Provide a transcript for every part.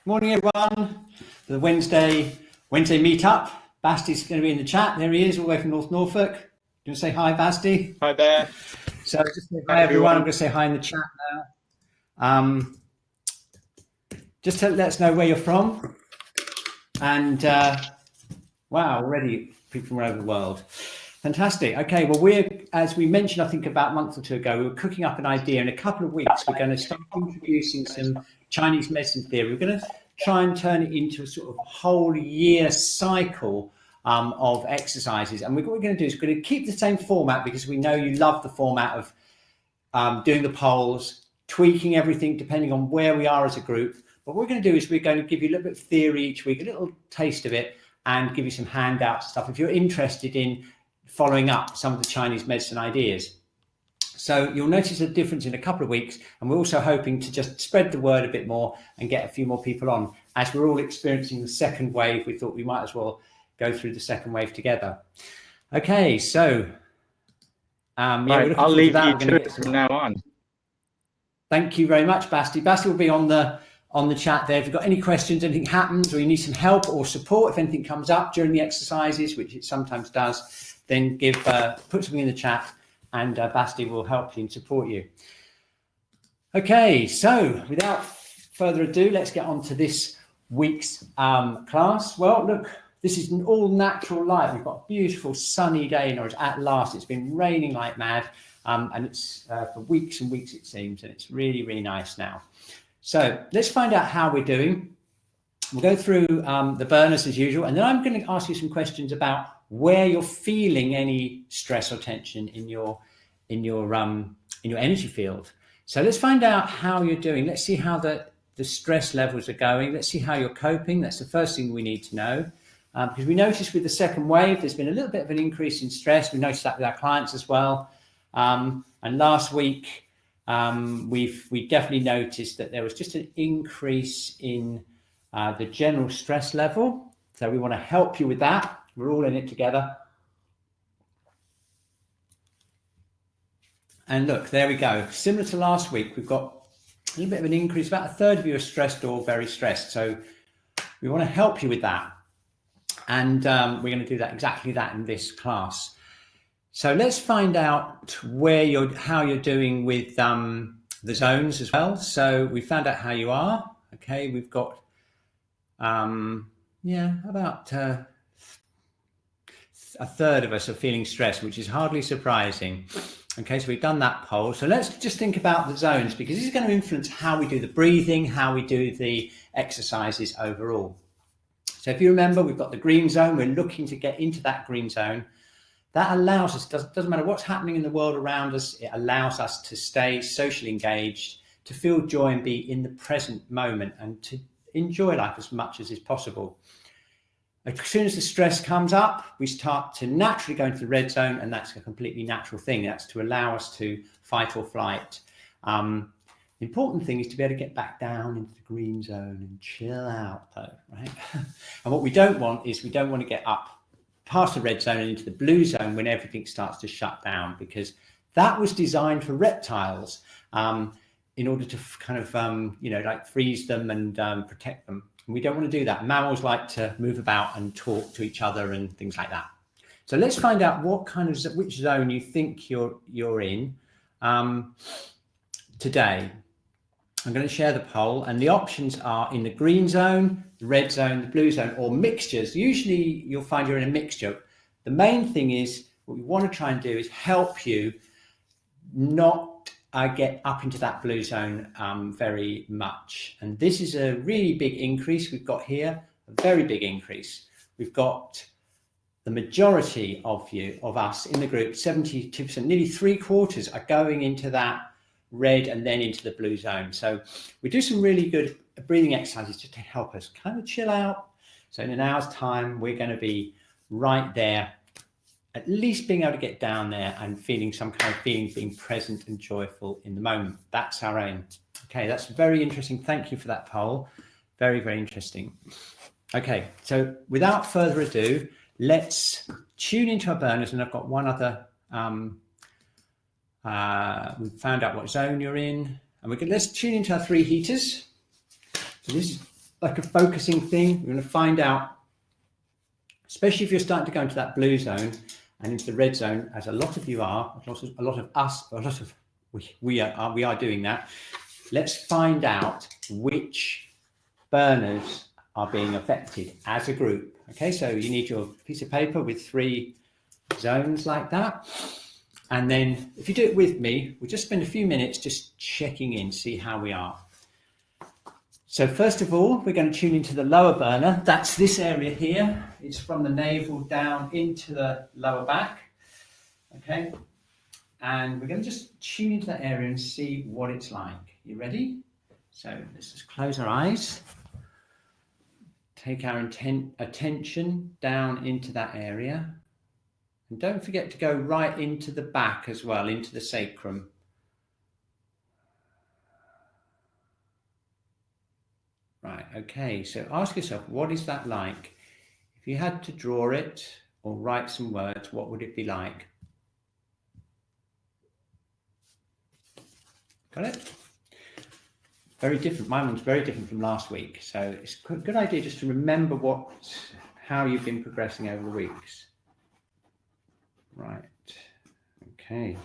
Morning, everyone. The Wednesday meetup. Basti's going to be in the chat. There he is, all the way from North Norfolk. Do you want to say hi, Basti? Hi there. So just say hi, everyone. I'm going to say hi in the chat now. Just to let us know where you're from. And wow, already people from all over the world. Fantastic. Okay, well, as we mentioned, I think about a month or two ago, we were cooking up an idea. In a couple of weeks, we're going to start introducing some Chinese medicine theory. We're going to try and turn it into a sort of whole year cycle of exercises. And what we're going to do is we're going to keep the same format because we know you love the format of doing the polls, tweaking everything depending on where we are as a group. But what we're going to do is we're going to give you a little bit of theory each week, a little taste of it, and give you some handouts and stuff if you're interested in following up some of the Chinese medicine ideas. So you'll notice a difference in a couple of weeks, and we're also hoping to just spread the word a bit more and get a few more people on. As we're all experiencing the second wave, we thought we might as well go through the second wave together. Okay, so right, I'll leave you to it from now on. Thank you very much, Basti. Basti will be on the chat there. If you've got any questions, anything happens, or you need some help or support, if anything comes up during the exercises, which it sometimes does, then put something in the chat, and Basti will help you and support you. Okay, so without further ado, let's get on to this week's class. Well, look, this is an all natural light. We've got a beautiful sunny day in Norwich at last. It's been raining like mad, and it's for weeks and weeks, it seems, and it's really, really nice now. So let's find out how we're doing. We'll go through the burners as usual, and then I'm going to ask you some questions about where you're feeling any stress or tension in your energy field. So let's find out how you're doing. Let's see how the stress levels are going. Let's see how you're coping. That's the first thing we need to know, because we noticed with the second wave there's been a little bit of an increase in stress. We noticed that with our clients as well. And last week we definitely noticed that there was just an increase in the general stress level. So we want to help you with that. We're all in it together. And look, there we go. Similar to last week, we've got a little bit of an increase. About a third of you are stressed or very stressed. So we want to help you with that. And we're going to do exactly that in this class. So let's find out how you're doing with the zones as well. So we found out how you are. Okay, we've got about a third of us are feeling stressed, which is hardly surprising. Okay, so we've done that poll. So let's just think about the zones, because this is going to influence how we do the breathing, how we do the exercises overall. So if you remember, we've got the green zone. We're looking to get into that green zone. That allows us, doesn't matter what's happening in the world around us, it allows us to stay socially engaged, to feel joy and be in the present moment, and to enjoy life as much as is possible. As soon as the stress comes up, we start to naturally go into the red zone, and that's a completely natural thing. That's to allow us to fight or flight. The important thing is to be able to get back down into the green zone and chill out, though, right? And what we don't want is we don't want to get up past the red zone and into the blue zone when everything starts to shut down, because that was designed for reptiles in order to kind of, like freeze them and protect them. And we don't want to do that. Mammals like to move about and talk to each other and things like that. So let's find out which zone you think you're in today. I'm going to share the poll, and the options are in the green zone, the red zone, the blue zone, or mixtures. Usually you'll find you're in a mixture. The main thing is, what we want to try and do is help you not get up into that blue zone very much. And this is a really big increase we've got here, a very big increase. We've got the majority of us in the group, 72%, nearly 3/4 are going into that red and then into the blue zone. So we do some really good breathing exercises just to help us kind of chill out. So in an hour's time, we're going to be right there, at least being able to get down there and feeling some kind of feeling, being present and joyful in the moment. That's our aim. Okay, that's very interesting. Thank you for that poll. Very, very interesting. Okay, so without further ado, let's tune into our burners. And I've got one other we've found out what zone you're in, and let's tune into our 3 heaters. So this is like a focusing thing. We're going to find out, especially if you're starting to go into that blue zone and into the red zone, as a lot of you are, a lot of us, we are doing that. Let's find out which burners are being affected as a group. Okay, so you need your piece of paper with 3 zones like that. And then if you do it with me, we'll just spend a few minutes just checking in, see how we are. So first of all, we're going to tune into the lower burner. That's this area here. It's from the navel down into the lower back. Okay. And we're going to just tune into that area and see what it's like. You ready? So let's just close our eyes. Take our attention down into that area. And don't forget to go right into the back as well, into the sacrum. Right, okay, so ask yourself, what is that like? If you had to draw it or write some words, what would it be like? Got it? Very different. Mine was very different from last week. So it's a good idea just to remember how you've been progressing over the weeks. Right, okay.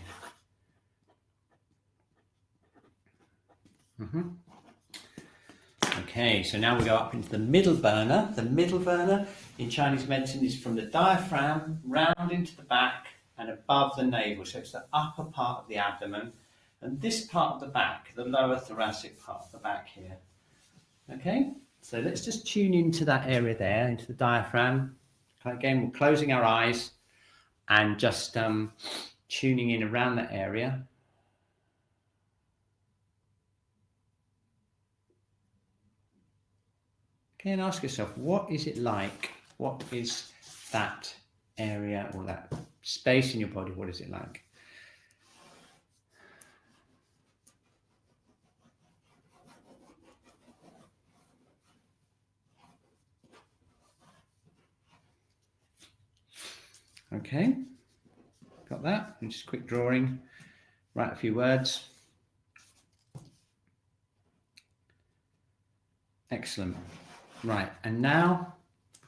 Okay, so now we go up into the middle burner. The middle burner in Chinese medicine is from the diaphragm round into the back and above the navel. So it's the upper part of the abdomen and this part of the back, the lower thoracic part of the back here. Okay, so let's just tune into that area there, into the diaphragm. Again, we're closing our eyes and just tuning in around that area. Okay, and ask yourself, what is it like? What is that area or that space in your body? What is it like? Okay, got that? And just a quick drawing, write a few words. Excellent. Right, and now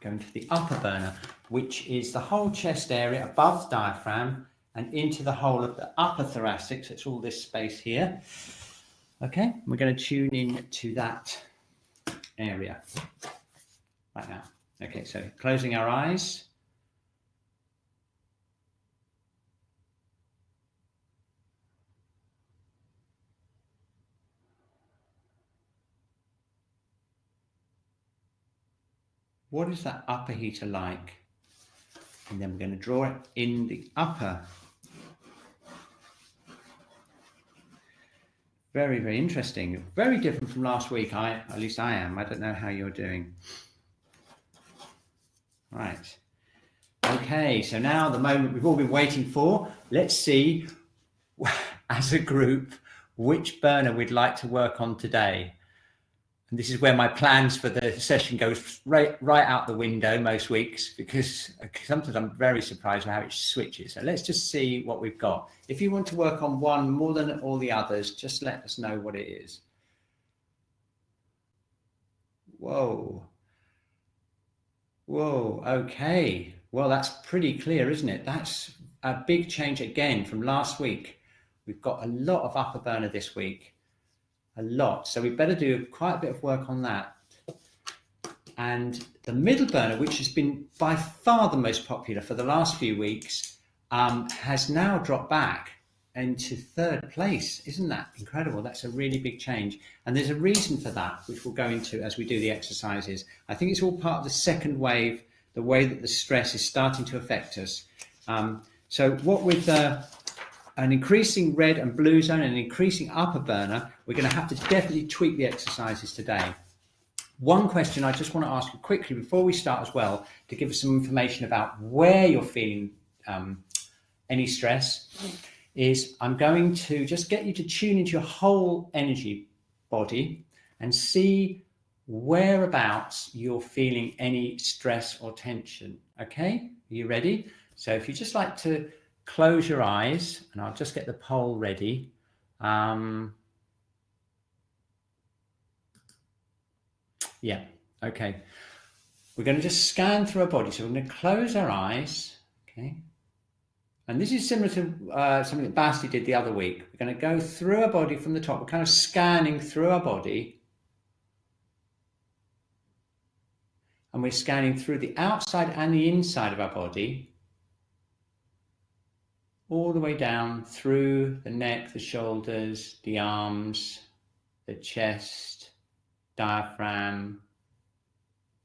going to the upper burner, which is the whole chest area above the diaphragm and into the whole of the upper thoracic. So it's all this space here. Okay, we're going to tune in to that area right now. Okay, so closing our eyes. What is that upper heater like? And then we're going to draw it in the upper. Very, very interesting. Very different from last week. At least I am. I don't know how you're doing. Right. Okay, so now the moment we've all been waiting for. Let's see, as a group, which burner we'd like to work on today. And this is where my plans for the session goes right out the window most weeks, because sometimes I'm very surprised by how it switches. So let's just see what we've got. If you want to work on one more than all the others, just let us know what it is. Whoa. Whoa, okay. Well, that's pretty clear, isn't it? That's a big change again from last week. We've got a lot of upper burner this week. A lot. So we better do quite a bit of work on that. And the middle burner, which has been by far the most popular for the last few weeks, has now dropped back into 3rd place. Isn't that incredible? That's a really big change. And there's a reason for that, which we'll go into as we do the exercises. I think it's all part of the second wave, the way that the stress is starting to affect us. So what with an increasing red and blue zone and an increasing upper burner, we're going to have to definitely tweak the exercises today. One question I just want to ask you quickly before we start as well, to give us some information about where you're feeling any stress, is I'm going to just get you to tune into your whole energy body and see whereabouts you're feeling any stress or tension. Okay, are you ready? So if you just like to close your eyes, and I'll just get the poll ready. Yeah, okay. We're going to just scan through our body. So we're going to close our eyes, okay? And this is similar to something that Basti did the other week. We're going to go through our body from the top. We're kind of scanning through our body. And we're scanning through the outside and the inside of our body, all the way down through the neck, the shoulders, the arms, the chest, diaphragm,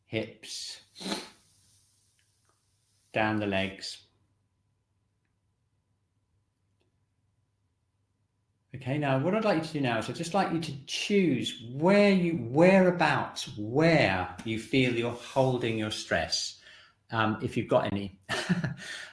hips, down the legs. Okay, now what I'd like you to do now is I'd just like you to choose where you feel you're holding your stress, if you've got any.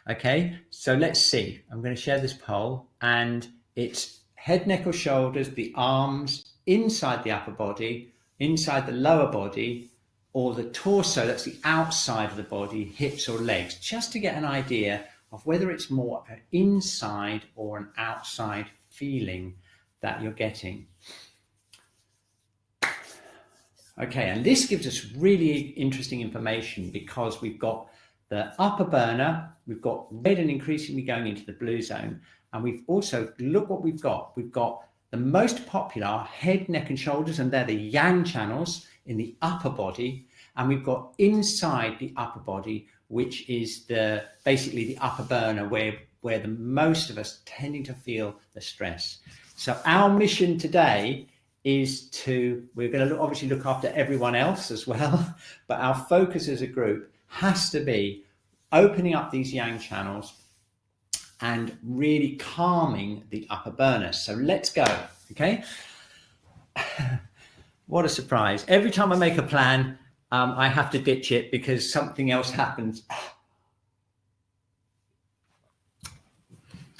Okay, so let's see. I'm going to share this poll, and it's head, neck or shoulders, the arms, inside the upper body, inside the lower body, or the torso, that's the outside of the body, hips or legs, just to get an idea of whether it's more an inside or an outside feeling that you're getting. Okay, and this gives us really interesting information because we've got the upper burner, we've got red and increasingly going into the blue zone, and we've also, look what we've got. We've got the most popular head, neck and shoulders, and they're the yang channels in the upper body, and we've got inside the upper body, which is basically the upper burner where the most of us tending to feel the stress. So our mission today is we're going to obviously look after everyone else as well, but our focus as a group has to be opening up these yang channels and really calming the upper burner. So let's go, okay? What a surprise. Every time I make a plan, I have to ditch it because something else happens.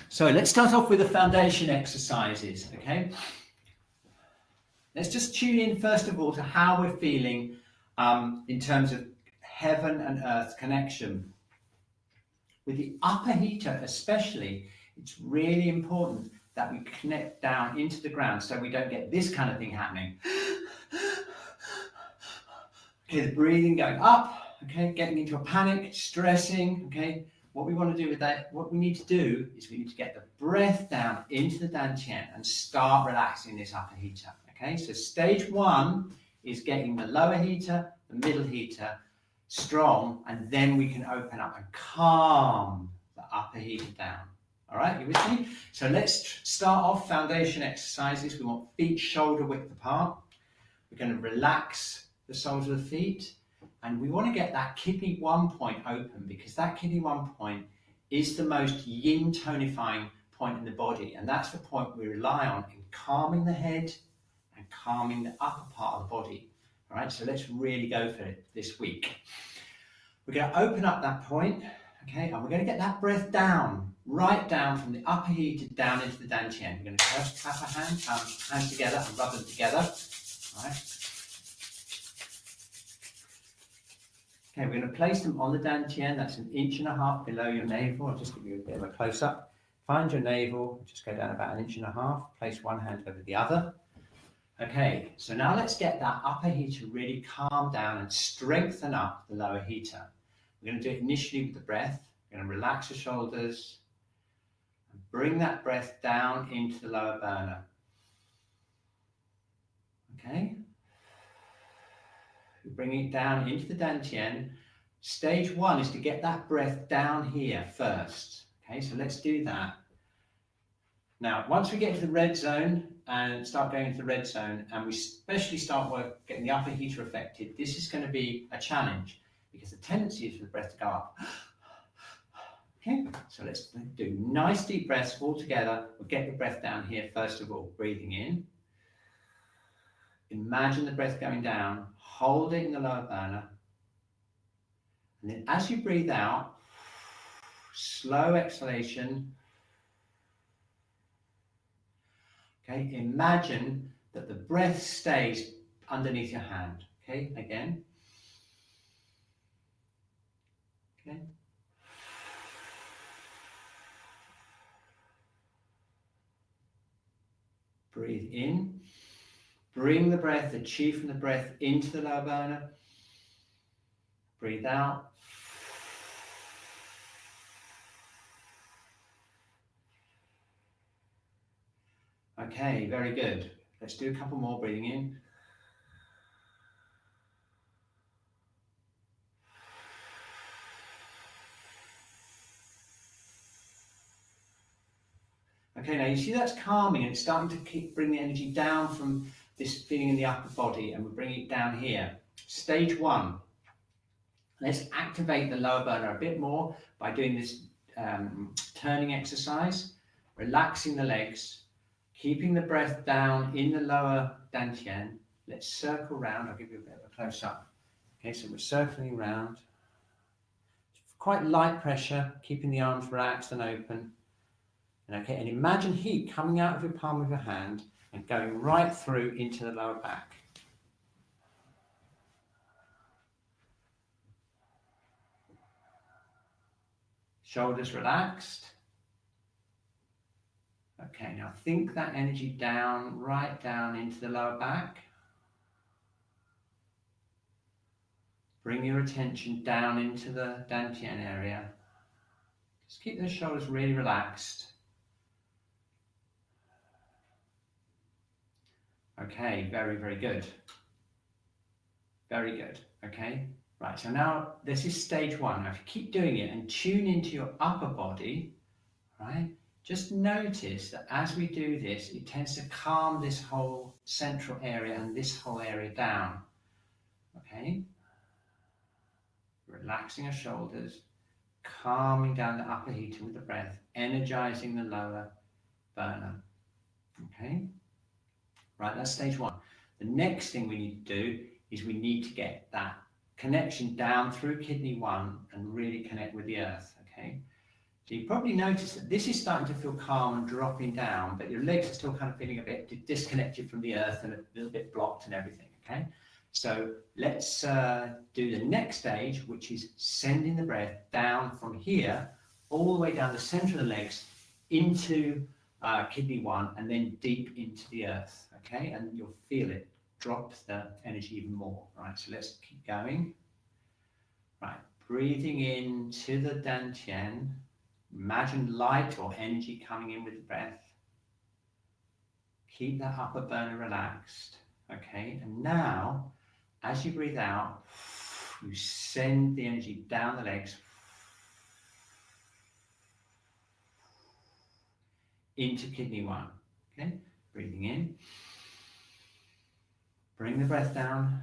So let's start off with the foundation exercises, okay? Let's just tune in first of all to how we're feeling in terms of heaven and earth connection. With the upper heater especially, it's really important that we connect down into the ground so we don't get this kind of thing happening. Okay, the breathing going up, okay, getting into a panic, stressing, okay. What we want to do with that, what we need to do is we need to get the breath down into the dantian and start relaxing this upper heater, okay. So stage one is getting the lower heater, the middle heater strong, and then we can open up and calm the upper heater down. All right, you with me? So let's start off foundation exercises. We want feet shoulder width apart. We're going to relax the soles of the feet, and we want to get that kidney 1 point open, because that kidney 1 point is the most yin tonifying point in the body, and that's the point we rely on in calming the head and calming the upper part of the body. All right, so let's really go for it this week. We're going to open up that point, okay, and we're going to get that breath down, right down from the upper heater down into the dantian. We're going to first clap our hands together and rub them together. All right. Okay, we're going to place them on the dantian. That's 1.5 inches below your navel. I'll just give you a bit of a close-up. Find your navel, just go down about 1.5 inches. Place one hand over the other. Okay, so now let's get that upper heater really calm down and strengthen up the lower heater. We're going to do it initially with the breath. We're going to relax the shoulders and bring that breath down into the lower burner. Okay, we're bringing it down into the dantian. Stage one is to get that breath down here first. Okay, so let's do that. Now, once we get into the red zone and start going into the red zone, and we especially start getting the upper heater affected, this is going to be a challenge because the tendency is for the breath to go up. Okay, so let's do nice deep breaths all together. We'll get the breath down here first of all, breathing in. Imagine the breath going down, hold it in the lower burner. And then as you breathe out, slow exhalation. Okay, imagine that the breath stays underneath your hand. Okay, again. Okay. Breathe in, Bring the breath, the chi from the breath into the lower burner. Breathe out. Okay, very good. Let's do a couple more, breathing in. Okay, now you see that's calming and it's starting to bring the energy down from this feeling in the upper body, and we're bringing it down here. Stage 1. Let's activate the lower burner a bit more by doing this turning exercise, relaxing the legs, keeping the breath down in the lower dantian. Let's circle round. I'll give you a bit of a close up. Okay, so we're circling round. Quite light pressure, keeping the arms relaxed and open. And okay, and imagine heat coming out of your palm of your hand and going right through into the lower back. Shoulders relaxed. Okay, now think that energy down, right down into the lower back. Bring your attention down into the dantian area. Just keep those shoulders really relaxed. Okay, very, very good. Very good, okay? Right, so now this is stage 1. Now if you keep doing it and tune into your upper body, right? Just notice that as we do this, it tends to calm this whole central area and this whole area down, okay? Relaxing our shoulders, calming down the upper heater with the breath, energizing the lower burner, okay? Right, that's stage 1. The next thing we need to do is we need to get that connection down through kidney 1 and really connect with the earth, okay? So you probably notice that this is starting to feel calm and dropping down, but your legs are still kind of feeling a bit disconnected from the earth and a little bit blocked and everything, okay? So let's do the next stage, which is sending the breath down from here, all the way down the center of the legs into kidney 1 and then deep into the earth, okay? And you'll feel it drop the energy even more, right? So let's keep going. Right, breathing in to the dantian. Imagine light or energy coming in with the breath. Keep that upper burner relaxed, okay? And now, as you breathe out, you send the energy down the legs into kidney 1, okay? Breathing in. Bring the breath down.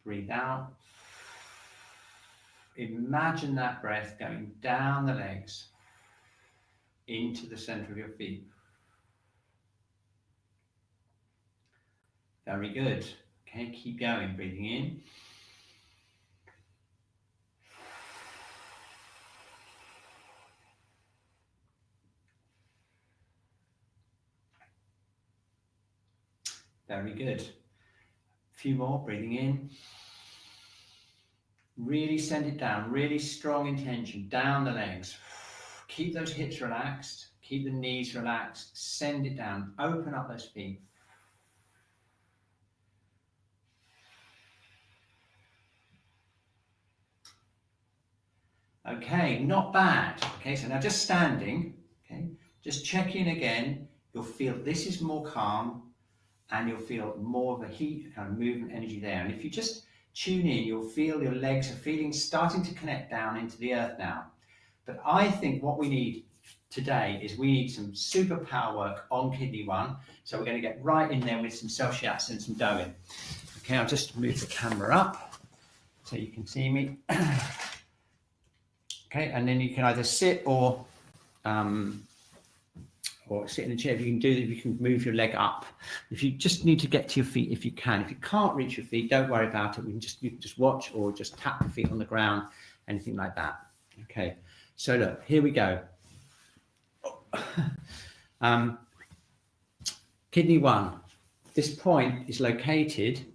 Breathe out. Imagine that breath going down the legs into the center of your feet. Very good. Okay, keep going, breathing in. Very good. A few more, breathing in. Really send it down, really strong intention, down the legs. Keep those hips relaxed, keep the knees relaxed, send it down, open up those feet. Okay, not bad. Okay, so now just standing, okay, just check in again. You'll feel this is more calm and you'll feel more of a heat, kind of movement energy there. And if you just tune in, you'll feel your legs are starting to connect down into the earth now. But I think what we need today is we need some super power work on kidney 1. So we're going to get right in there with some self shiatsu and some doing. Okay, I'll just move the camera up so you can see me. Okay, and then you can either sit or sit in a chair. If you can do that, you can move your leg up. If you just need to get to your feet, if you can. If you can't reach your feet, don't worry about it. You can just watch or just tap your feet on the ground, anything like that. Okay, so look, here we go. Kidney 1. This point is located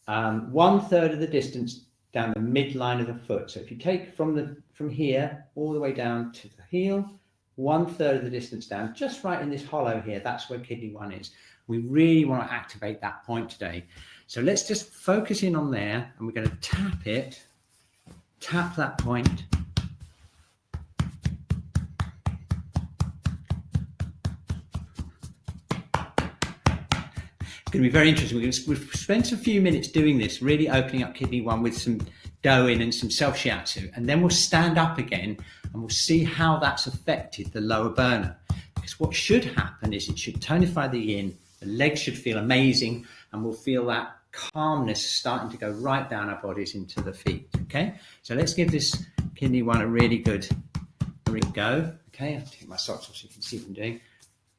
1/3 of the distance down the midline of the foot. So if you take from here all the way down to the heel, 1/3 of the distance down, just right in this hollow here. That's where kidney 1 is. We really want to activate that point today. So let's just focus in on there, and we're going to tap it, tap that point. It's going to be very interesting. We've spent a few minutes doing this, really opening up kidney 1 with some dough in and some self shiatsu, and then we'll stand up again and we'll see how that's affected the lower burner. Because what should happen is it should tonify the yin, the legs should feel amazing, and we'll feel that calmness starting to go right down our bodies into the feet. Okay, so let's give this kidney 1 a really good go. Okay, I'll take my socks off so you can see what I'm doing.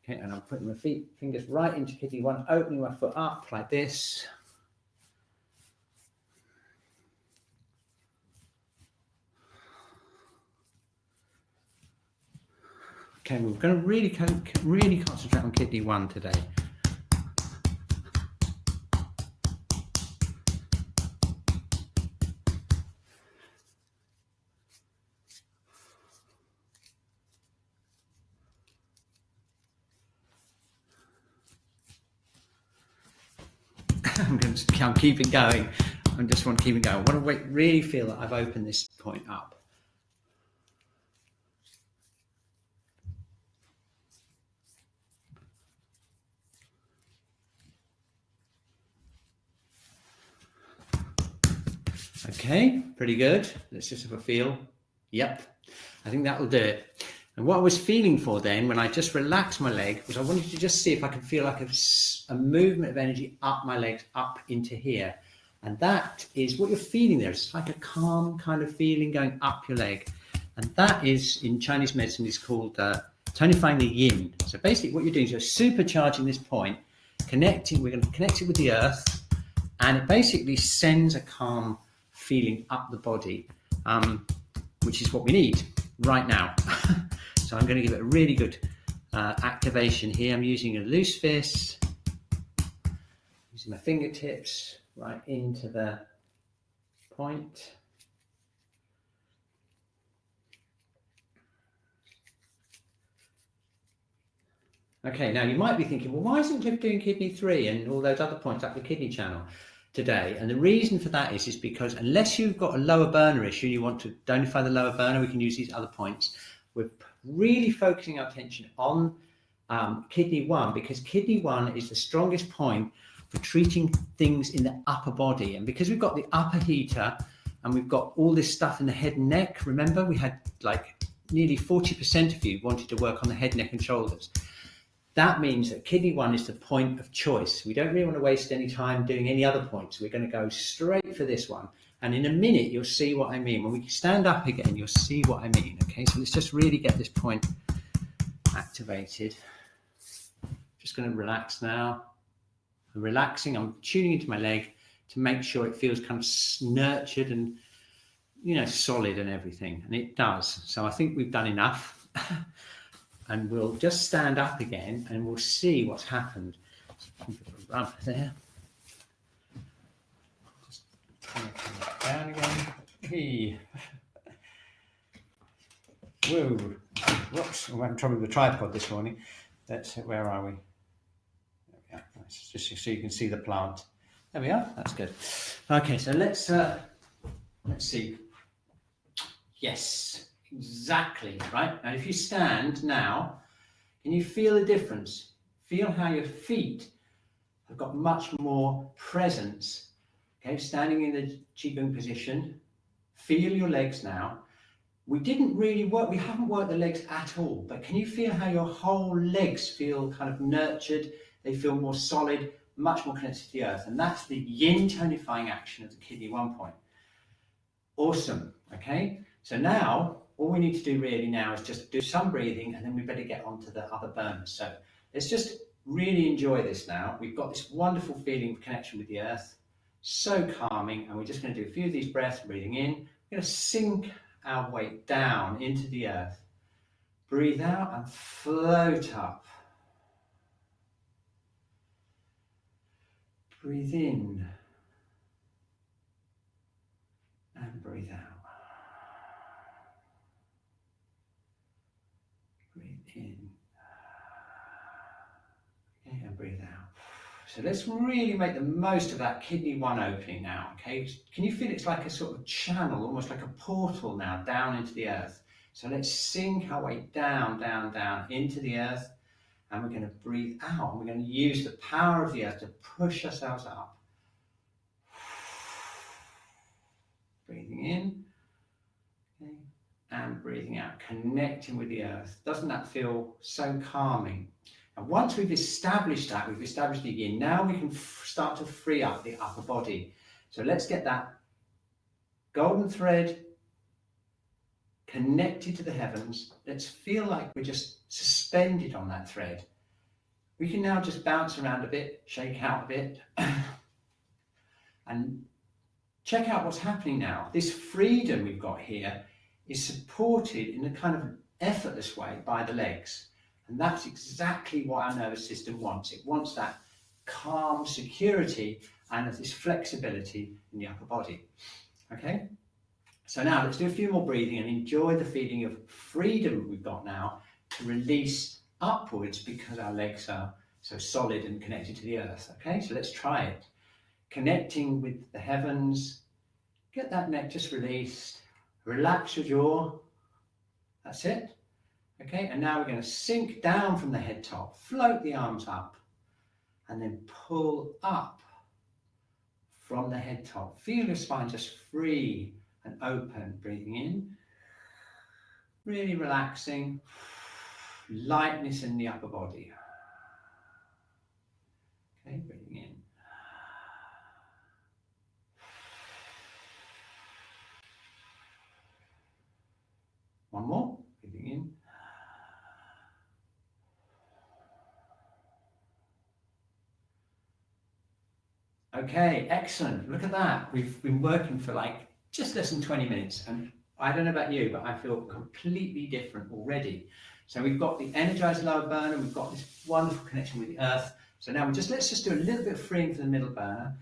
Okay, and I'm putting my fingers right into kidney 1, opening my foot up like this. Okay, we're going to really concentrate on kidney 1 today. I'm keeping going. I just want to keep it going. I want to really feel that I've opened this point up. Okay, pretty good. Let's just have a feel. Yep, I think that will do it. And what I was feeling for then, when I just relaxed my leg, was I wanted to just see if I could feel like a movement of energy up my legs, up into here. And that is what you're feeling there. It's like a calm kind of feeling going up your leg. And that is, in Chinese medicine, is called tonifying the yin. So basically what you're doing is you're supercharging this point, we're going to connect it with the earth, and it basically sends a calm feeling up the body, which is what we need right now. So I'm going to give it a really good activation here. I'm using a loose fist, using my fingertips right into the point. Okay, now you might be thinking, well, why isn't Cliff doing kidney 3 and all those other points like the kidney channel today? And the reason for that is because unless you've got a lower burner issue, you want to tonify the lower burner, we can use these other points. We're really focusing our attention on kidney 1, because kidney 1 is the strongest point for treating things in the upper body. And because we've got the upper heater and we've got all this stuff in the head and neck, remember we had like nearly 40% of you wanted to work on the head, neck and shoulders. That means that kidney 1 is the point of choice. We don't really want to waste any time doing any other points. We're going to go straight for this one. And in a minute, you'll see what I mean. When we stand up again, you'll see what I mean. Okay, so let's just really get this point activated. Just going to relax now. I'm relaxing. I'm tuning into my leg to make sure it feels kind of nurtured and, you know, solid and everything. And it does. So I think we've done enough. And we'll just stand up again and we'll see what's happened. Rub there. Just down again. Hey. Whoa. Whoops. I'm having trouble with the tripod this morning. Where are we? There we are. Just so you can see the plant. There we are. That's good. Okay, so let's see. Yes. Exactly, right? Now, if you stand now, can you feel the difference? Feel how your feet have got much more presence. Okay, standing in the qigong position. Feel your legs now. We haven't worked the legs at all, but can you feel how your whole legs feel kind of nurtured? They feel more solid, much more connected to the earth. And that's the yin tonifying action of the kidney 1 point. Awesome, okay? So now, all we need to do really now is just do some breathing, and then we better get on to the other burners. So let's just really enjoy this now. We've got this wonderful feeling of connection with the earth, so calming, and we're just going to do a few of these breaths, breathing in. We're going to sink our weight down into the earth. Breathe out and float up. Breathe in and breathe out. Breathe in. Okay, and breathe out. So let's really make the most of that kidney 1 opening now, okay? Can you feel it's like a sort of channel, almost like a portal now, down into the earth? So let's sink our way down, down, down into the earth, and we're going to breathe out, and we're going to use the power of the earth to push ourselves up. Breathing in, okay, and breathing out, connecting with the earth. Doesn't that feel so calming? And once we've established that, we've established the yin, now we can start to free up the upper body. So let's get that golden thread connected to the heavens. Let's feel like we're just suspended on that thread. We can now just bounce around a bit, shake out a bit, and check out what's happening now. This freedom we've got here is supported in a kind of effortless way by the legs. And that's exactly what our nervous system wants. It wants that calm security and this flexibility in the upper body. Okay? So now let's do a few more breathing and enjoy the feeling of freedom we've got now to release upwards because our legs are so solid and connected to the earth. Okay? So let's try it. Connecting with the heavens. Get that neck just released. Relax your jaw. That's it. Okay, and now we're going to sink down from the head top, float the arms up, and then pull up from the head top. Feel your spine just free and open, breathing in, really relaxing, lightness in the upper body. Okay, breathing in. One more, breathing in. Okay, excellent. Look at that. We've been working for like just less than 20 minutes. And I don't know about you, but I feel completely different already. So we've got the energized lower burner. We've got this wonderful connection with the earth. So now let's just do a little bit of freeing for the middle burner.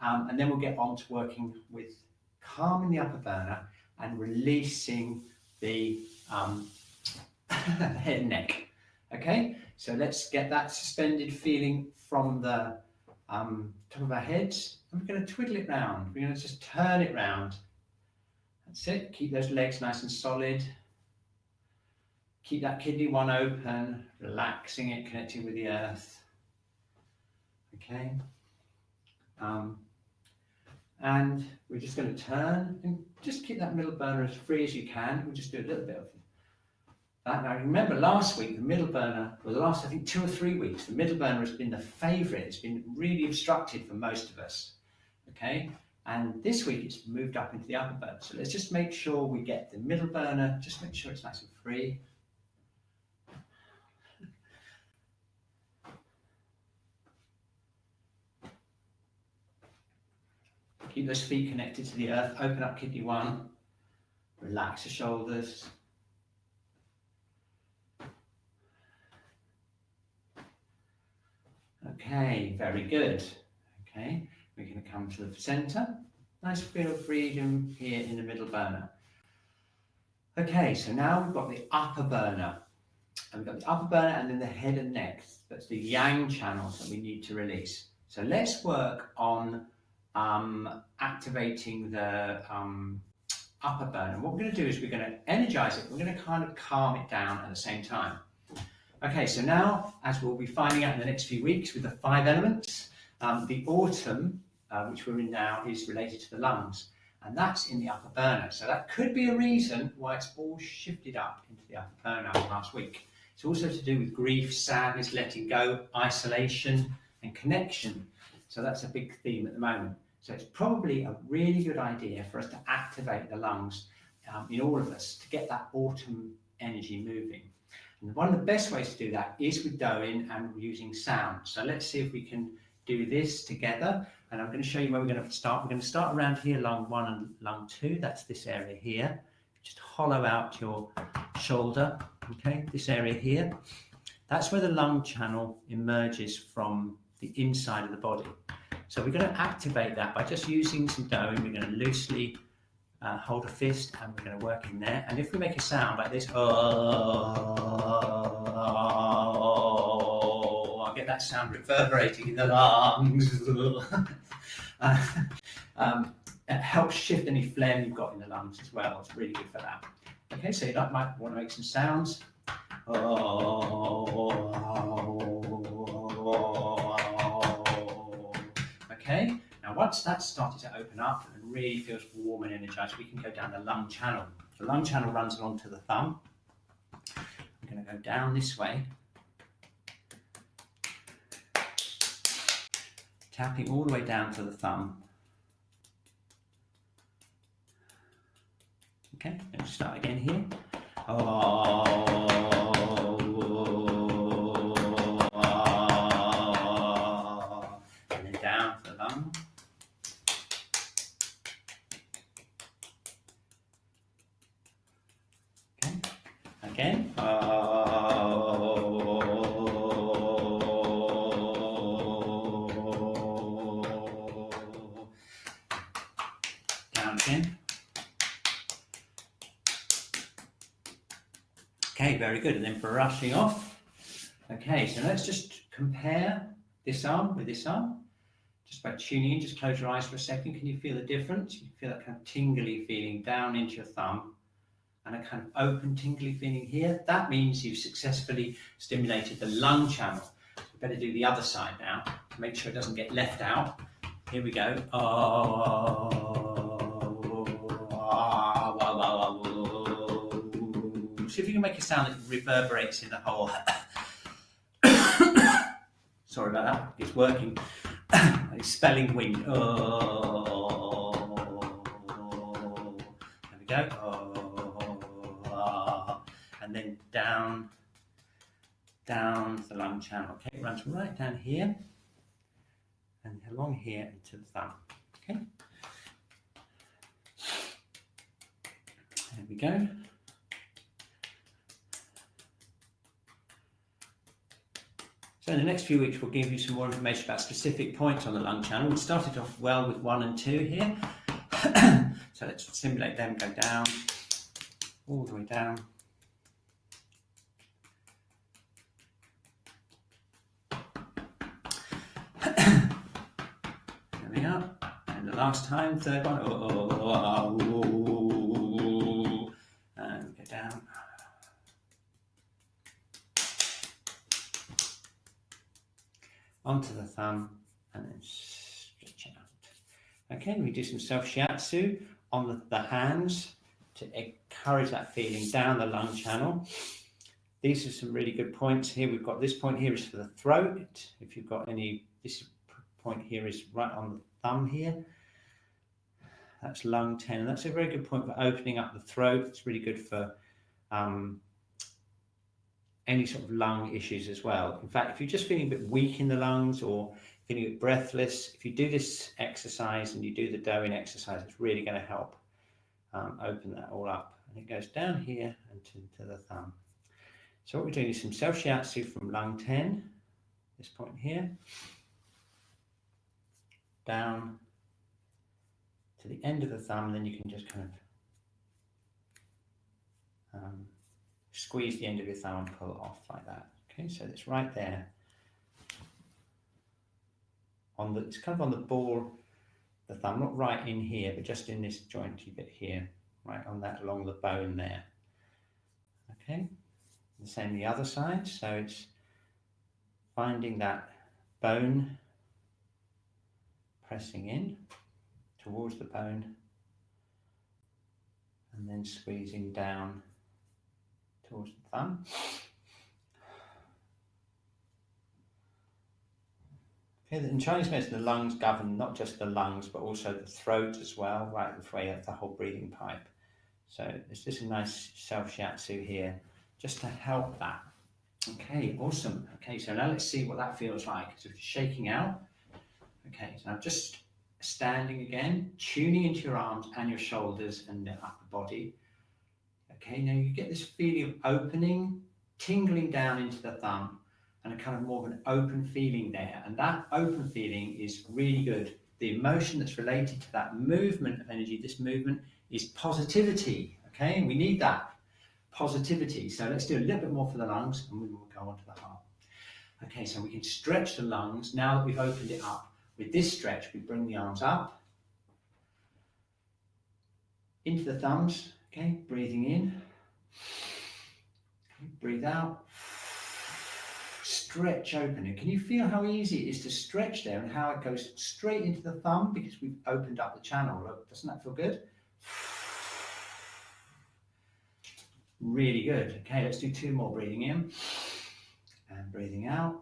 And then we'll get on to working with calming the upper burner and releasing the head and neck. Okay, so let's get that suspended feeling from the top of our heads, and we're going to twiddle it round. We're going to just turn it round. That's it. Keep those legs nice and solid. Keep that kidney 1 open, relaxing it, connecting with the earth. Okay. And we're just going to turn and just keep that middle burner as free as you can. We'll just do a little bit of that. Now remember last week the middle burner, or the last I think 2 or 3 weeks, the middle burner has been the favourite. It's been really obstructed for most of us. Okay, and this week it's moved up into the upper burner. So let's just make sure we get the middle burner, just make sure it's nice and free. Keep those feet connected to the earth, open up kidney 1, relax the shoulders. Okay, very good. Okay, we're going to come to the center. Nice feel of freedom here in the middle burner. Okay, so now we've got the upper burner. And we've got the upper burner and then the head and neck. That's the yang channels that we need to release. So let's work on activating the upper burner. What we're going to do is we're going to energize it. We're going to kind of calm it down at the same time. Okay, so now, as we'll be finding out in the next few weeks with the 5 elements, the autumn, which we're in now, is related to the lungs, and that's in the upper burner. So that could be a reason why it's all shifted up into the upper burner last week. It's also to do with grief, sadness, letting go, isolation, and connection. So that's a big theme at the moment. So it's probably a really good idea for us to activate the lungs in all of us to get that autumn energy moving. And one of the best ways to do that is with Doin and using sound. So let's see if we can do this together. And I'm going to show you where we're going to start. We're going to start around here, lung 1 and lung 2. That's this area here. Just hollow out your shoulder. Okay, this area here. That's where the lung channel emerges from the inside of the body. So we're going to activate that by just using some Doin. We're going to loosely hold a fist and we're going to work in there. And if we make a sound like this, I get that sound reverberating in the lungs. It helps shift any phlegm you've got in the lungs as well. It's really good for that. Okay, so you might want to make some sounds. Okay, now once that's started to open up and really feels warm and energized, we can go down the lung channel. The lung channel runs along to the thumb. I'm going to go down this way, tapping all the way down to the thumb. Okay, let's start again here. And then down to the lung. Okay, again. Down again. Okay, very good. And then brushing off. Okay, so let's just compare this arm with this arm. Just by tuning in, just close your eyes for a second. Can you feel the difference? You feel that kind of tingly feeling down into your thumb and a kind of open tingly feeling here. That means you've successfully stimulated the lung channel. So we better do the other side now to make sure it doesn't get left out. Here we go. See if you can make a sound that reverberates in the whole. Sorry about that. It's working. It's spelling wind. There we go. And then down the lung channel. Okay, it runs right down here and along here into the thumb. Okay. There we go. So in the next few weeks, we'll give you some more information about specific points on the lung channel. We started off well with 1 and 2 here. So let's simulate them, go down, all the way down. There we are. And the last time, third one. And go down. Onto the thumb and then stretch out. Okay, we do some self-shiatsu on the hands to encourage that feeling down the lung channel. These are some really good points here. We've got this point here is for the throat. If you've got any, this point here is right on the thumb here. That's lung 10, and that's a very good point for opening up the throat. It's really good for any sort of lung issues as well. In fact, if you're just feeling a bit weak in the lungs or feeling a bit breathless, if you do this exercise and you do the Doing exercise, it's really going to help open that all up. And it goes down here and to the thumb. So what we're doing is some self-shiatsu from lung 10, this point here, down to the end of the thumb, and then you can just kind of squeeze the end of your thumb and pull it off like that. Okay, so it's right there. It's kind of on the ball, the thumb, not right in here, but just in this jointy bit here, right on that, along the bone there. Okay, the same the other side. So it's finding that bone, pressing in towards the bone, and then squeezing down towards the thumb. Okay, in Chinese medicine, the lungs govern not just the lungs, but also the throat as well, right the way of the whole breathing pipe. So it's just a nice self-shiatsu here, just to help that. Okay, awesome. Okay, so now let's see what that feels like. So shaking out. Okay, so I'm just standing again, tuning into your arms and your shoulders and the upper body. Okay, now you get this feeling of opening, tingling down into the thumb, and a kind of more of an open feeling there. And that open feeling is really good. The emotion that's related to that movement of energy, this movement, is positivity. Okay, we need that. positivity. So let's do a little bit more for the lungs and we will go on to the heart. Okay, so we can stretch the lungs now that we've opened it up. With this stretch, we bring the arms up into the thumbs, okay, breathing in, okay, breathe out, stretch open it. Can you feel how easy it is to stretch there and how it goes straight into the thumb because we've opened up the channel? Look, doesn't that feel good? Really good. Okay, let's do 2 more. Breathing in and breathing out.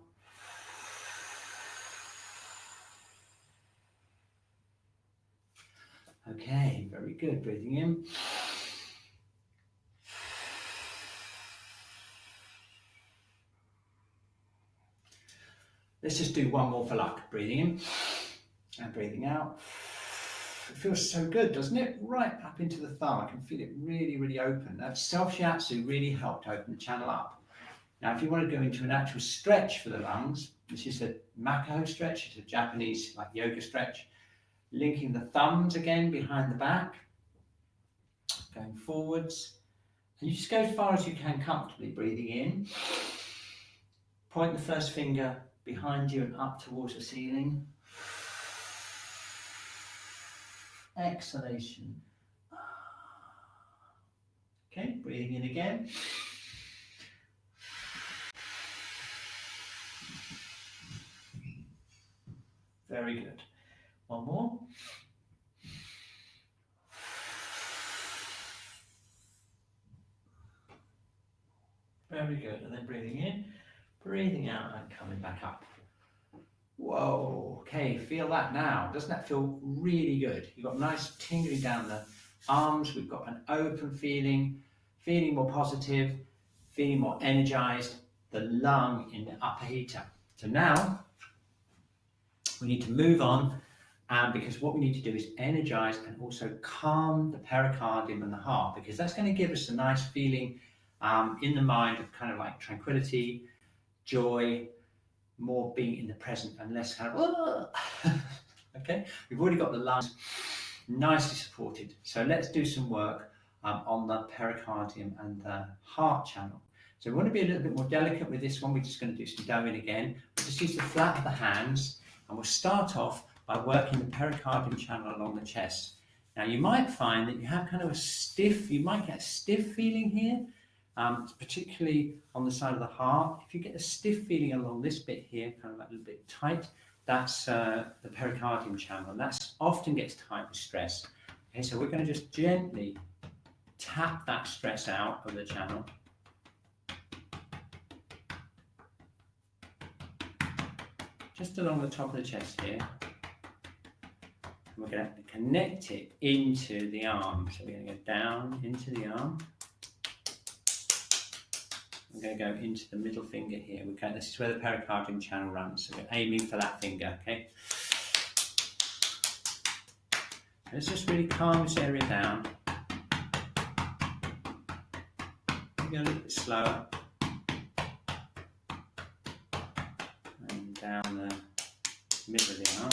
Okay, very good. Breathing in. Let's just do 1 more for luck. Breathing in and breathing out. It feels so good, doesn't it? Right up into the thumb. I can feel it really, really open. That self-shiatsu really helped open the channel up. Now, if you want to go into an actual stretch for the lungs, this is a Mako stretch. It's a Japanese like yoga stretch. Linking the thumbs again behind the back, going forwards, and you just go as far as you can comfortably, breathing in. Point the first finger behind you and up towards the ceiling. Exhalation. Okay, breathing in again. Very good. 1 more. Very good. And then breathing in, breathing out, and coming back up. Whoa. Okay, feel that now. Doesn't that feel really good? You've got nice tingling down the arms. We've got an open feeling, feeling more positive, feeling more energized. The lung in the upper heater. So now we need to move on. Because what we need to do is energize and also calm the pericardium and the heart, because that's going to give us a nice feeling in the mind of kind of like tranquility, joy, more being in the present and less kind of, okay? We've already got the lungs nicely supported. So let's do some work on the pericardium and the heart channel. So we want to be a little bit more delicate with this one. We're just going to do some doing again. We'll just use the flat of the hands and we'll start off by working the pericardium channel along the chest. Now you might find that you have kind of a stiff, you might get a stiff feeling here, particularly on the side of the heart. If you get a stiff feeling along this bit here, kind of like a little bit tight, that's the pericardium channel, and that often gets tight with stress. Okay, so we're going to just gently tap that stress out of the channel. Just along the top of the chest here. We're going to connect it into the arm. So we're going to go down into the arm. We're going to go into the middle finger here. Okay, this is where the pericardium channel runs. So we're aiming for that finger, okay? Let's just really calm this area down. We're going a little bit slower. And down the middle of the arm.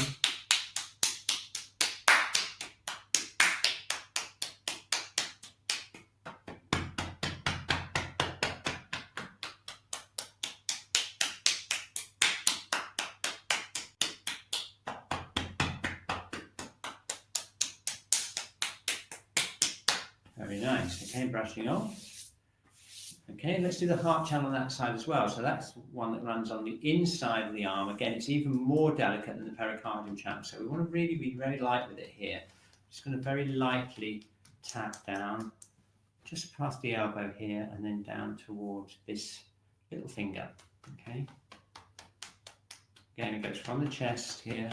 Very nice. Okay, brushing off. Okay, let's do the heart channel on that side as well. So that's one that runs on the inside of the arm. Again, it's even more delicate than the pericardium channel. So we want to really be very light with it here. Just going to very lightly tap down, just past the elbow here, and then down towards this little finger. Okay. Again, it goes from the chest here,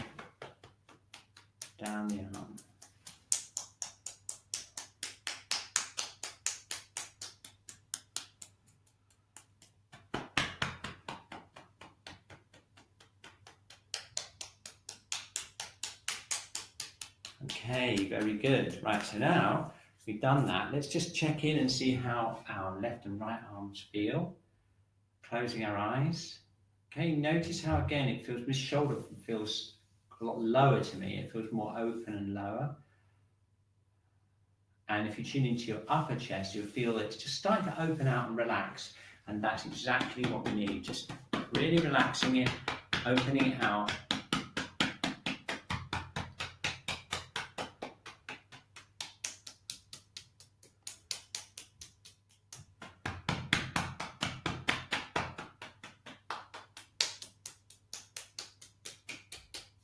down the arm. Okay, very good. Right, so now we've done that. Let's just check in and see how our left and right arms feel. Closing our eyes. Okay, notice how again it feels, this shoulder feels a lot lower to me. It feels more open and lower. And if you tune into your upper chest, you'll feel it's just starting to open out and relax. And that's exactly what we need. Just really relaxing it, opening it out.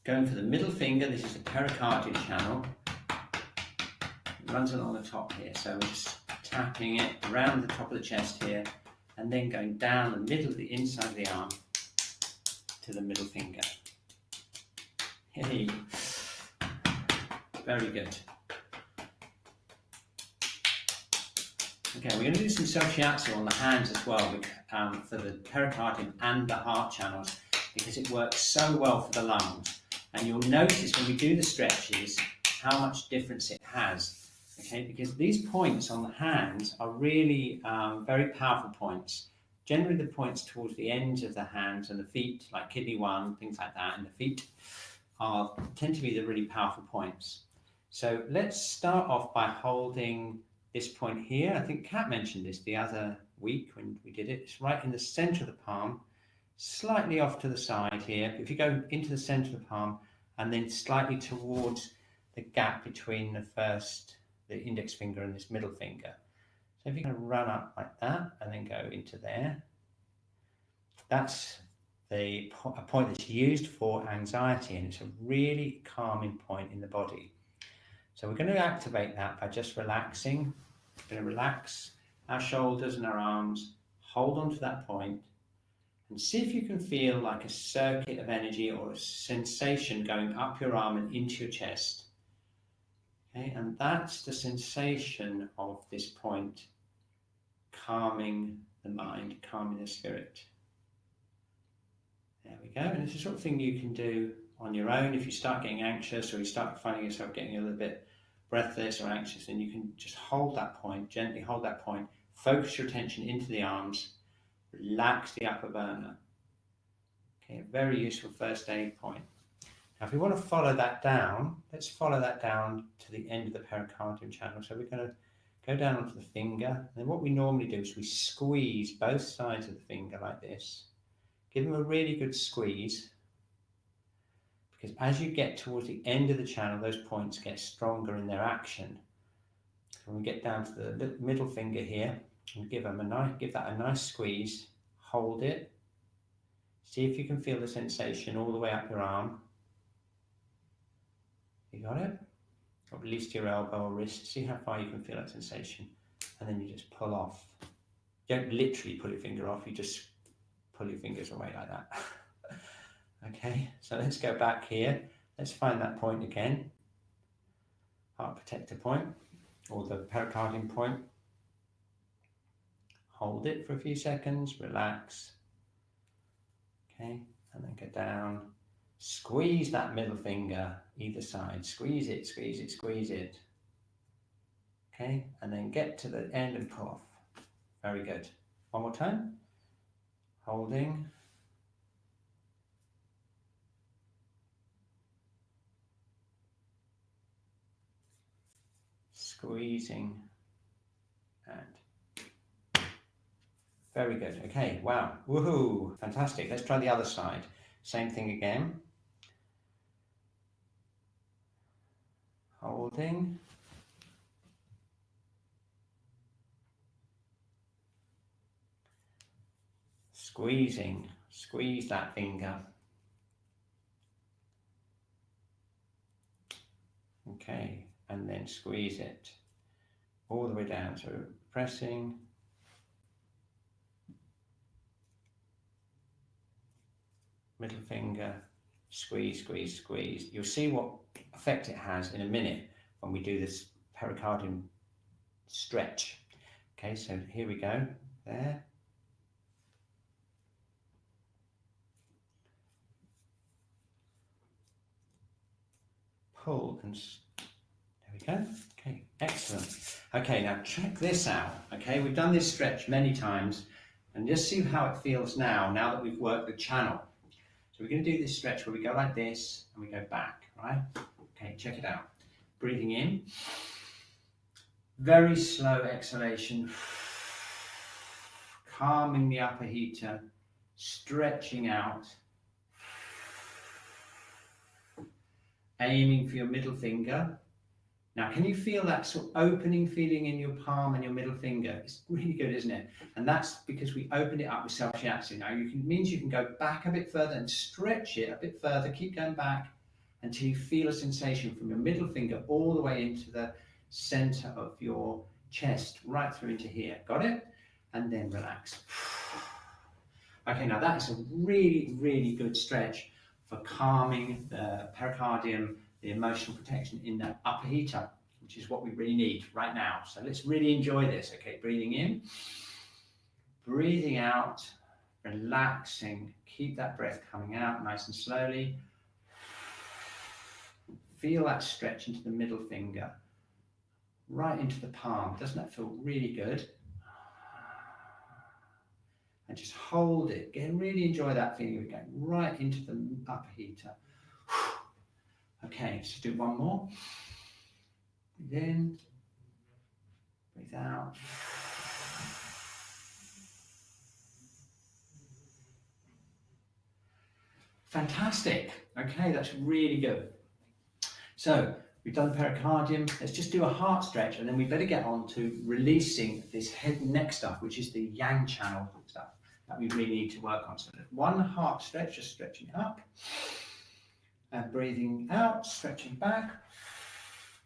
Going for the middle finger, this is the pericardial channel. It runs along the top here, so we're just tapping it around the top of the chest here, and then going down the middle of the inside of the arm to the middle finger. Hey, very good. Okay, we're going to do some self-shiatsu on the hands as well for the pericardium and the heart channels, because it works so well for the lungs. And you'll notice when we do the stretches how much difference it has, okay? Because these points on the hands are really very powerful points. Generally the points towards the ends of the hands and the feet, like kidney 1, things like that, and the feet tend to be the really powerful points. So let's start off by holding this point here. I think Kat mentioned this the other week when we did it. It's right in the center of the palm, slightly off to the side here. If you go into the center of the palm and then slightly towards the gap between the index finger and this middle finger. So if you're going to run up like that and then go into there, that's a point that's used for anxiety, and it's a really calming point in the body. So we're going to activate that by just relaxing. We're going to relax our shoulders and our arms, hold on to that point, and see if you can feel like a circuit of energy or a sensation going up your arm and into your chest. Okay, and that's the sensation of this point, calming the mind, calming the spirit. There we go. And it's the sort of thing you can do on your own if you start getting anxious, or you start finding yourself getting a little bit breathless or anxious, and you can just hold that point, gently hold that point, focus your attention into the arms, relax the upper burner. Okay, a very useful first aid point. Now if we want to follow that down, let's follow that down to the end of the pericardium channel. So we're going to go down onto the finger, and then what we normally do is we squeeze both sides of the finger like this. Give them a really good squeeze, because as you get towards the end of the channel, those points get stronger in their action. So when we get down to the middle finger here, and give that a nice squeeze, hold it. See if you can feel the sensation all the way up your arm. You got it? Or at least your elbow or wrist. See how far you can feel that sensation. And then you just pull off. You don't literally pull your finger off, you just pull your fingers away like that. Okay, so let's go back here. Let's find that point again. Heart protector point, or the pericardium point. Hold it for a few seconds, relax. Okay, and then go down. Squeeze that middle finger, either side. Squeeze it, squeeze it, squeeze it. Okay, and then get to the end and pull off. Very good. One more time. Holding. Squeezing. And very good. Okay, wow. Woohoo. Fantastic. Let's try the other side. Same thing again. Holding. Squeezing. Squeeze that finger. Okay, and then squeeze it all the way down. So pressing. Middle finger, squeeze, squeeze, squeeze. You'll see what effect it has in a minute when we do this pericardium stretch. Okay, so here we go, there. Pull and there we go. Okay, excellent. Okay, now check this out. Okay, we've done this stretch many times, and just see how it feels now that we've worked the channel. So we're going to do this stretch where we go like this and we go back, right? Okay, check it out. Breathing in Very slow exhalation. Calming the upper heater, stretching out. Aiming for your middle finger. Now, can you feel that sort of opening feeling in your palm and your middle finger? It's really good, isn't it? And that's because we opened it up with self-shiatsu. Now, means you can go back a bit further and stretch it a bit further. Keep going back until you feel a sensation from your middle finger all the way into the center of your chest, right through into here. Got it? And then relax. Okay, now that is a really, really good stretch for calming the pericardium, the emotional protection in the upper heater, which is what we really need right now. So let's really enjoy this. Okay, breathing in, breathing out, relaxing. Keep that breath coming out nice and slowly. Feel that stretch into the middle finger, right into the palm. Doesn't that feel really good? And just hold it. Really enjoy that feeling of going right into the upper heater. Okay, let's do one more. Breathe in, breathe out. Fantastic. Okay, that's really good. So we've done the pericardium. Let's just do a heart stretch, and then we better get on to releasing this head and neck stuff, which is the yang channel stuff that we really need to work on. So one heart stretch, just stretching up. And breathing out, stretching back.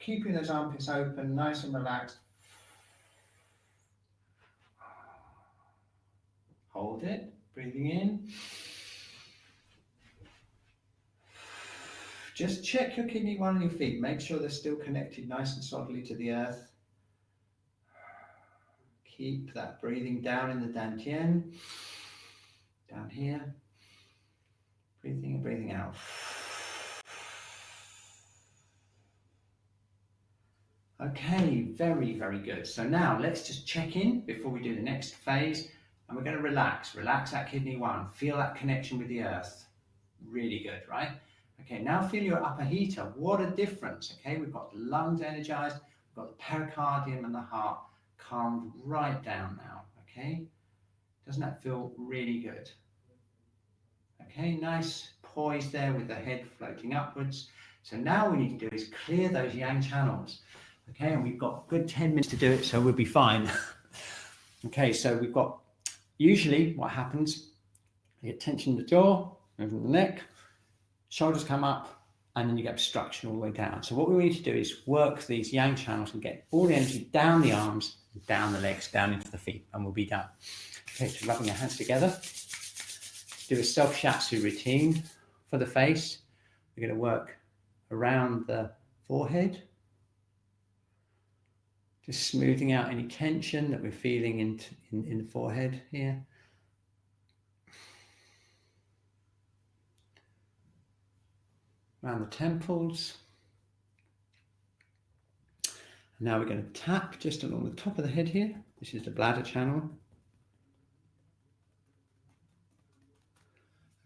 Keeping those armpits open, nice and relaxed. Hold it, breathing in. Just check your kidney 1 on your feet. Make sure they're still connected nice and solidly to the earth. Keep that breathing down in the dantian. Down here. Breathing and breathing out. Okay, very, very good. So now let's just check in before we do the next phase, and we're going to relax. Relax that kidney 1. Feel that connection with the earth. Really good, right? Okay, now feel your upper heater. What a difference. Okay, we've got the lungs energized, we've got the pericardium and the heart calmed right down now. Okay, doesn't that feel really good? Okay, nice poise there with the head floating upwards. So now what we need to do is clear those yang channels. Okay, and we've got a good 10 minutes to do it, so we'll be fine. Okay, so we've got, usually what happens, you get tension in the jaw, moving the neck, shoulders come up, and then you get obstruction all the way down. So what we need to do is work these yang channels and get all the energy down the arms, down the legs, down into the feet, and we'll be done. Okay, so rubbing your hands together. Do a self-shiatsu routine for the face. We're going to work around the forehead, just smoothing out any tension that we're feeling in the forehead here. Around the temples. And now we're going to tap just along the top of the head here. This is the bladder channel.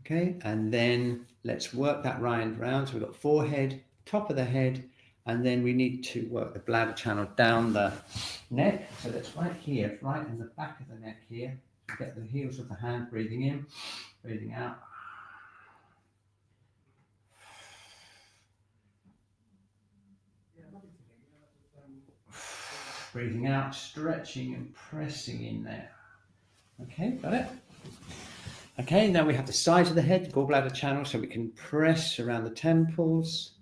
Okay, and then let's work that round. So we've got forehead, top of the head, and then we need to work the bladder channel down the neck. So that's right here, right in the back of the neck here. Get the heels of the hand, breathing in, breathing out. Breathing out, stretching and pressing in there. Okay, got it? Okay, now we have the sides of the head, the gallbladder channel, so we can press around the temples.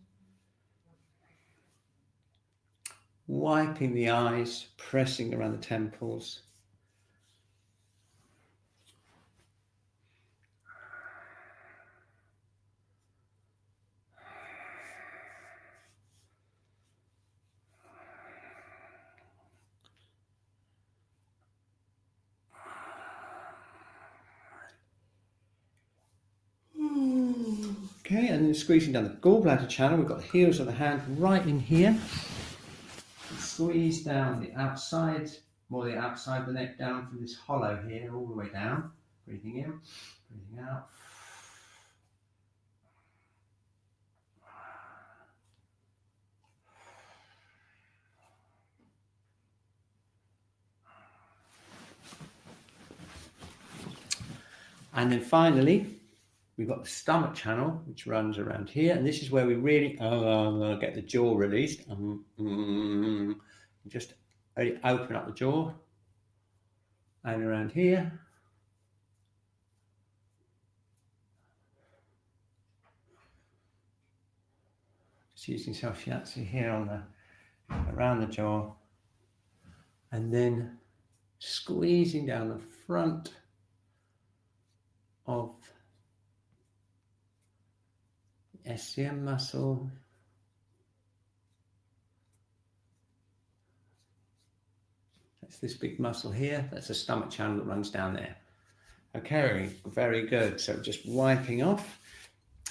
Wiping the eyes, pressing around the temples. Okay, and then squeezing down the gallbladder channel, we've got the heels of the hand right in here. Squeeze down the outside, more the outside of the neck down from this hollow here, all the way down. Breathing in, breathing out. And then finally, we've got the stomach channel, which runs around here. And this is where we really get the jaw released. Just really open up the jaw. And around here. Just using some Shiatsu here on around the jaw. And then squeezing down the front of the SCM muscle. That's this big muscle here. That's a stomach channel that runs down there. Okay, very good. So just wiping off.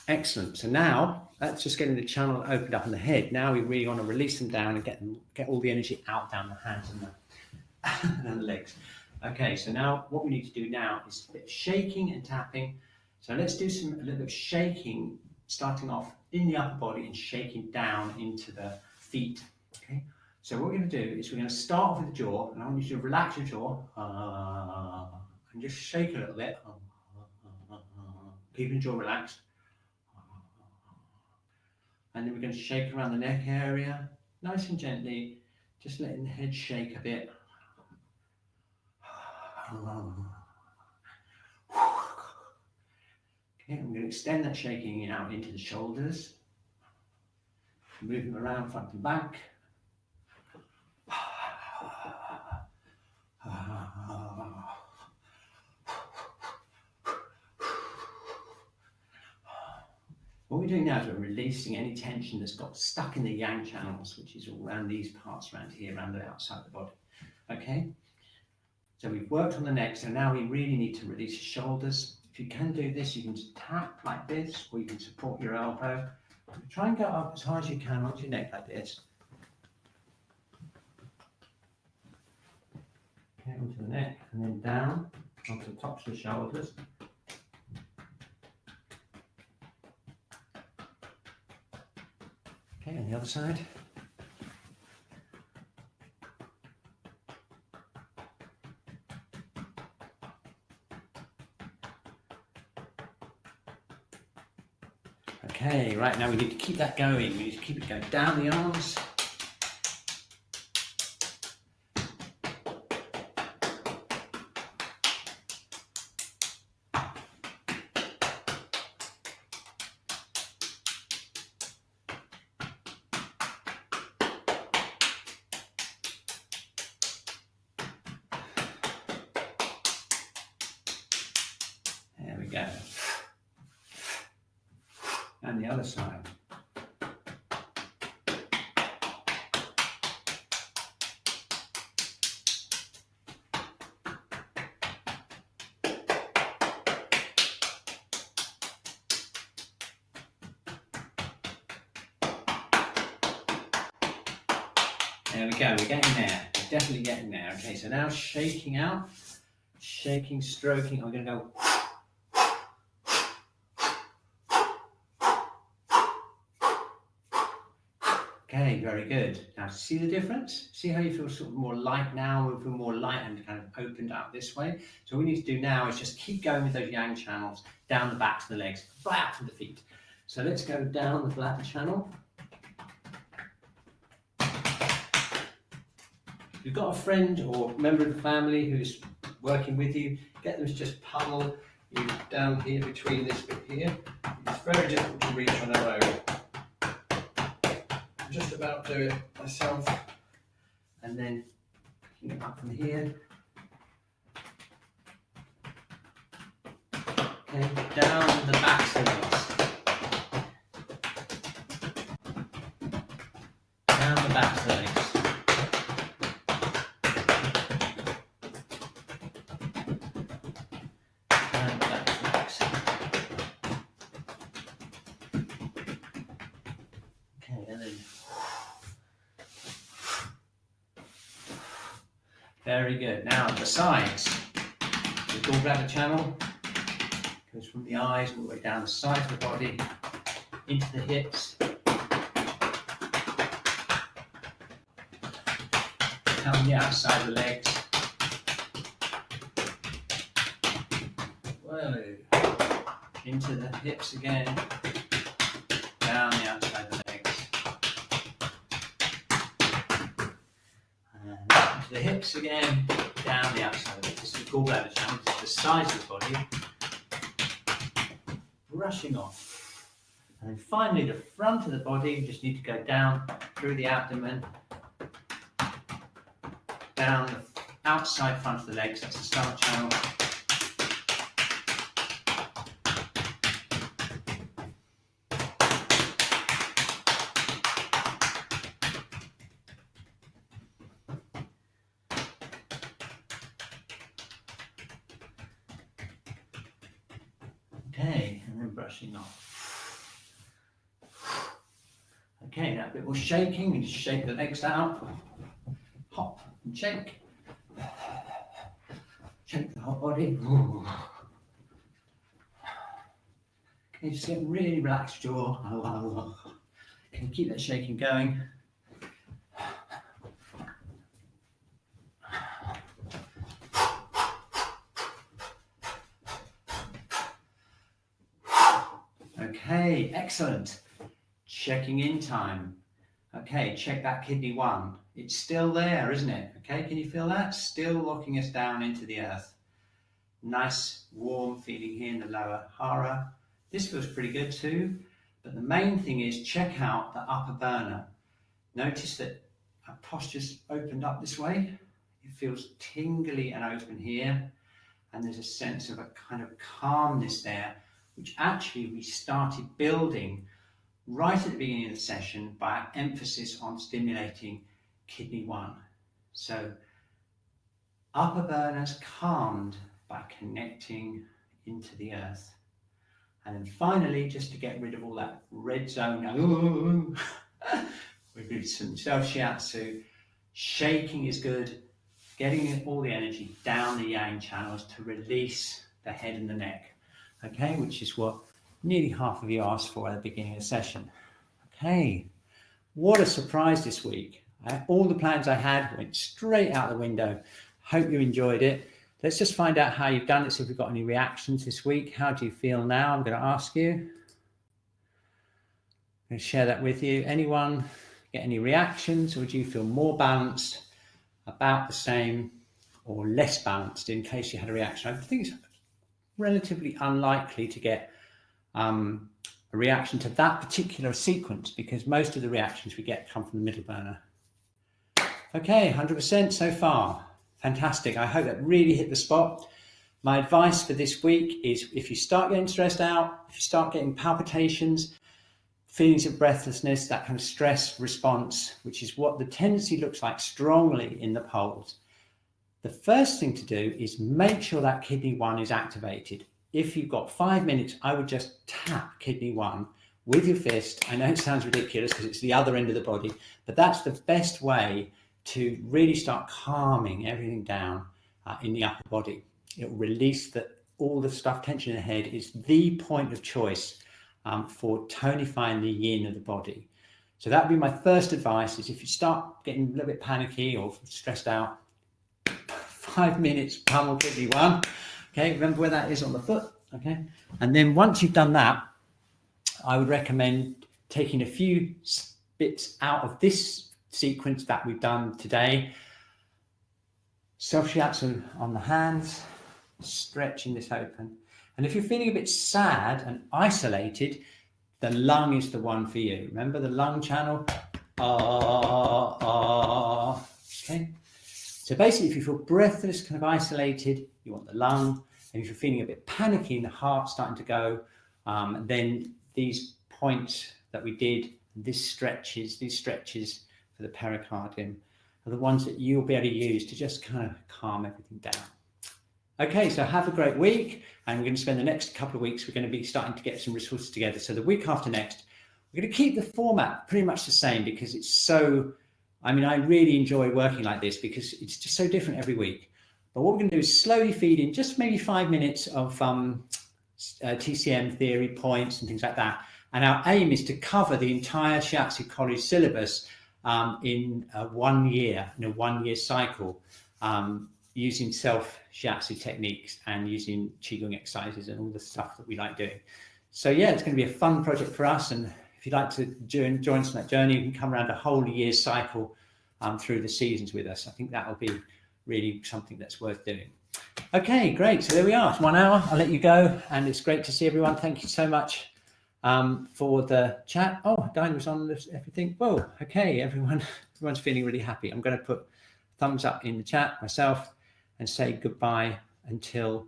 Excellent. So now that's just getting the channel opened up in the head. Now we really want to release them down and get all the energy out down the hands and the legs. Okay, so now what we need to do now is a bit of shaking and tapping. So let's do a little bit of shaking, starting off in the upper body and shaking down into the feet. Okay, so what we're going to do is we're going to start off with the jaw, and I want you to relax your jaw and just shake a little bit. Keep your jaw relaxed. And then we're going to shake around the neck area, nice and gently, just letting the head shake a bit. Okay, I'm going to extend that shaking out into the shoulders, move them around front and back. What we're doing now is we're releasing any tension that's got stuck in the yang channels, which is all around these parts around here, around the outside of the body. Okay? So we've worked on the neck, so now we really need to release your shoulders. If you can do this, you can just tap like this, or you can support your elbow. Try and go up as high as you can onto your neck like this. Okay, onto the neck, and then down onto the tops of the shoulders. Okay, on the other side. Okay, right now we need to keep that going. We need to keep it going down the arms. There we go. And the other side. There we go, we're getting there. We're definitely getting there. Okay, so now shaking out, shaking, stroking. I'm going to go. Okay, very good. Now see the difference? See how you feel sort of more light now? We feel more light and kind of opened up this way. So what we need to do now is just keep going with those yang channels down the backs of the legs, right out from the feet. So let's go down the bladder channel. If you've got a friend or member of the family who's working with you, get them to just pummel you down here between this bit here. It's very difficult to reach on our own. Just about do it myself, and then picking it up from here. Okay, down the back legs. Down the back legs. Down the back legs. Okay, and then. Very good. Now the sides. The gallbladder channel goes from the eyes all the way down the sides of the body, into the hips, down the outside of the legs. Whoa. into the hips again, down the outside of the legs. And into the hips again, down the outside of the legs. This is the gallbladder channel, this is the sides of the body. Brushing off. And then finally the front of the body, you just need to go down through the abdomen, down the outside front of the legs, that's the stomach channel. Okay, and then brushing off. Okay, that bit more shaking, and just shake the legs out. Hop and shake. Shake the whole body. Okay, just get really relaxed jaw. Can you keep that shaking going? Okay, excellent. Checking in time. Okay, check that kidney 1. It's still there, isn't it? Okay, can you feel that? Still locking us down into the earth. Nice warm feeling here in the lower hara. This feels pretty good too, but the main thing is check out the upper burner. Notice that our posture's opened up this way. It feels tingly and open here, and there's a sense of a kind of calmness there, which actually we started building right at the beginning of the session by our emphasis on stimulating kidney 1. So upper burners calmed by connecting into the earth. And then finally, just to get rid of all that red zone, we do some self-shiatsu. Shaking is good, getting all the energy down the yang channels to release the head and the neck. Okay, which is what nearly half of you asked for at the beginning of the session. Okay, what a surprise this week. All the plans I had went straight out the window. Hope you enjoyed it. Let's just find out how you've done it, see if we've got any reactions this week. How do you feel now? I'm going to ask you. I'm going to share that with you. Anyone get any reactions, or do you feel more balanced, about the same, or less balanced in case you had a reaction? I think it's relatively unlikely to get a reaction to that particular sequence, because most of the reactions we get come from the middle burner. Okay, 100% so far. Fantastic. I hope that really hit the spot. My advice for this week is, if you start getting stressed out, if you start getting palpitations, feelings of breathlessness, that kind of stress response, which is what the tendency looks like strongly in the polls, the first thing to do is make sure that kidney 1 is activated. If you've got 5 minutes, I would just tap kidney 1 with your fist. I know it sounds ridiculous because it's the other end of the body, but that's the best way to really start calming everything down in the upper body. It will release all the stuff, tension in the head is the point of choice for tonifying the yin of the body. So that would be my first advice, is if you start getting a little bit panicky or stressed out, 5 minutes, pummel kidney 1. Okay, remember where that is on the foot. Okay, and then once you've done that, I would recommend taking a few bits out of this sequence that we've done today. Self-shiatsu on the hands, stretching this open. And if you're feeling a bit sad and isolated, the lung is the one for you. Remember the lung channel? Okay. So basically, if you feel breathless, kind of isolated, you want the lung. And if you're feeling a bit panicky and the heart starting to go, then these points that we did, these stretches for the pericardium, are the ones that you'll be able to use to just kind of calm everything down. Okay, so have a great week, and we're going to spend the next couple of weeks, we're going to be starting to get some resources together. So the week after next, we're going to keep the format pretty much the same, because it's so, I really enjoy working like this because it's just so different every week. But what we're going to do is slowly feed in just maybe 5 minutes of TCM theory points and things like that. And our aim is to cover the entire Shiatsu College syllabus in 1 year, in a 1 year cycle. using self Shiatsu techniques and using Qigong exercises and all the stuff that we like doing. So yeah, it's going to be a fun project for us. And if you'd like to join us on that journey, you can come around a whole year's cycle through the seasons with us. I think that will be really something that's worth doing. Okay, great. So there we are. It's 1 hour. I'll let you go. And it's great to see everyone. Thank you so much for the chat. Oh, Diane was on this, everything. Whoa, okay, everyone's feeling really happy. I'm going to put thumbs up in the chat myself and say goodbye until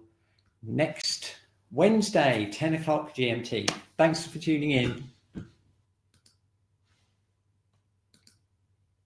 next Wednesday, 10 o'clock GMT. Thanks for tuning in.